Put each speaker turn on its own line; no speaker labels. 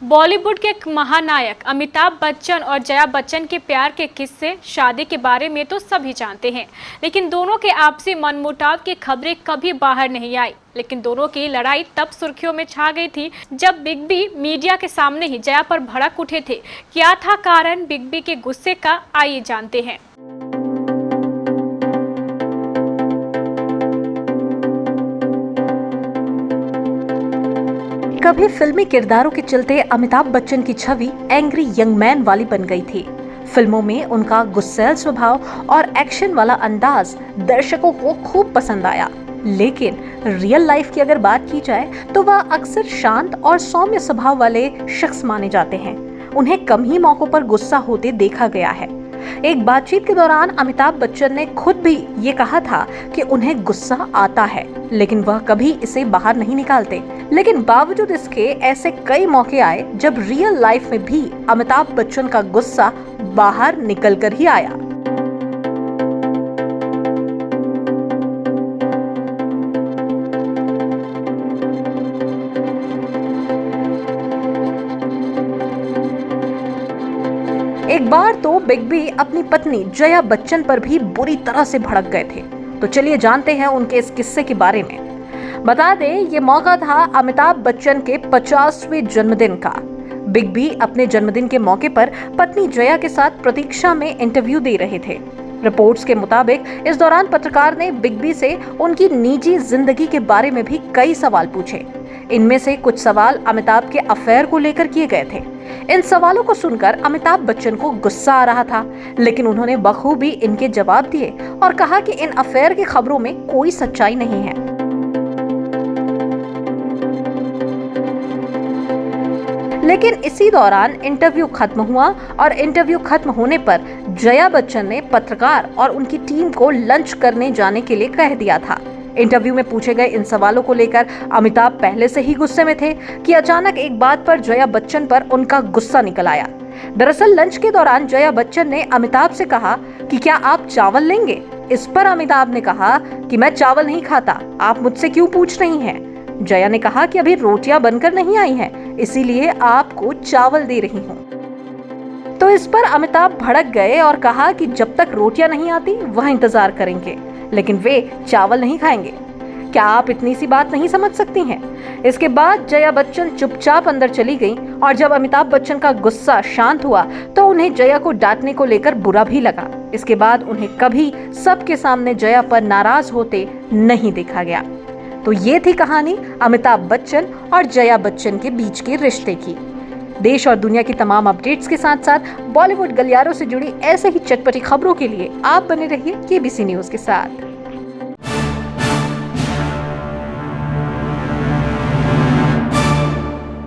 बॉलीवुड के महानायक अमिताभ बच्चन और जया बच्चन के प्यार के किस्से, शादी के बारे में तो सभी जानते हैं, लेकिन दोनों के आपसी मनमुटाव की खबरें कभी बाहर नहीं आई। लेकिन दोनों की लड़ाई तब सुर्खियों में छा गई थी जब बिग बी मीडिया के सामने ही जया पर भड़क उठे थे। क्या था कारण बिग बी के गुस्से का, आइए जानते हैं।
कभी फिल्मी किरदारों के चलते अमिताभ बच्चन की छवि एंग्री यंग मैन वाली बन गई थी। फिल्मों में उनका गुस्सैल स्वभाव और एक्शन वाला अंदाज दर्शकों को खूब पसंद आया, लेकिन रियल लाइफ की अगर बात की जाए तो वह अक्सर शांत और सौम्य स्वभाव वाले शख्स माने जाते हैं। उन्हें कम ही मौकों पर गुस्सा होते देखा गया है। एक बातचीत के दौरान अमिताभ बच्चन ने खुद भी ये कहा था कि उन्हें गुस्सा आता है, लेकिन वह कभी इसे बाहर नहीं निकालते। लेकिन बावजूद इसके ऐसे कई मौके आए जब रियल लाइफ में भी अमिताभ बच्चन का गुस्सा बाहर निकलकर ही आया। एक बार तो बिग बी अपनी पत्नी जया बच्चन पर भी बुरी तरह से भड़क गए थे। तो चलिए जानते हैं उनके इस किस्से के बारे में। बता दें, ये मौका था अमिताभ बच्चन के 50वें जन्मदिन का। बिग बी अपने जन्मदिन के मौके पर पत्नी जया के साथ प्रतीक्षा में इंटरव्यू दे रहे थे। रिपोर्ट्स के मुताबिक इस दौरान पत्रकार ने बिग बी से उनकी निजी जिंदगी के बारे में भी कई सवाल पूछे। इनमें से कुछ सवाल अमिताभ के अफेयर को लेकर किए गए थे। इन सवालों को सुनकर अमिताभ बच्चन को गुस्सा आ रहा था, लेकिन उन्होंने बखूबी इनके जवाब दिए और कहा कि इन अफेयर की खबरों में कोई सच्चाई नहीं है। लेकिन इसी दौरान इंटरव्यू खत्म हुआ और इंटरव्यू खत्म होने पर जया बच्चन ने पत्रकार और उनकी टीम को लंच करने जाने के लिए कह दिया था। इंटरव्यू में पूछे गए इन सवालों को लेकर अमिताभ पहले से ही गुस्से में थे कि अचानक एक बात पर जया बच्चन पर उनका गुस्सा निकल आया। दरअसल लंच के दौरान जया बच्चन ने अमिताभ से कहा कि क्या आप चावल लेंगे। इस पर अमिताभ ने कहा कि मैं चावल नहीं खाता, आप मुझसे क्यों पूछ रही हैं। जया ने कहा कि अभी रोटियां बनकर नहीं आई हैं, इसीलिए आपको चावल दे रही हूँ। तो इस पर अमिताभ भड़क गए और कहा कि जब तक रोटियां नहीं आती वह इंतजार करेंगे, लेकिन वे चावल नहीं खाएंगे। क्या आप इतनी सी बात नहीं समझ सकती हैं? इसके बाद जया बच्चन चुपचाप अंदर चली गईं और जब अमिताभ बच्चन का गुस्सा शांत हुआ तो उन्हें जया को डांटने को लेकर बुरा भी लगा। इसके बाद उन्हें कभी सबके सामने जया पर नाराज होते नहीं देखा गया। तो ये थी कहानी अमिताभ बच्चन और जया बच्चन के बीच के रिश्ते की। देश और दुनिया की तमाम अपडेट्स के साथ साथ बॉलीवुड गलियारों से जुड़ी ऐसे ही चटपटी खबरों के लिए आप बने रहिए केबीसी न्यूज के साथ।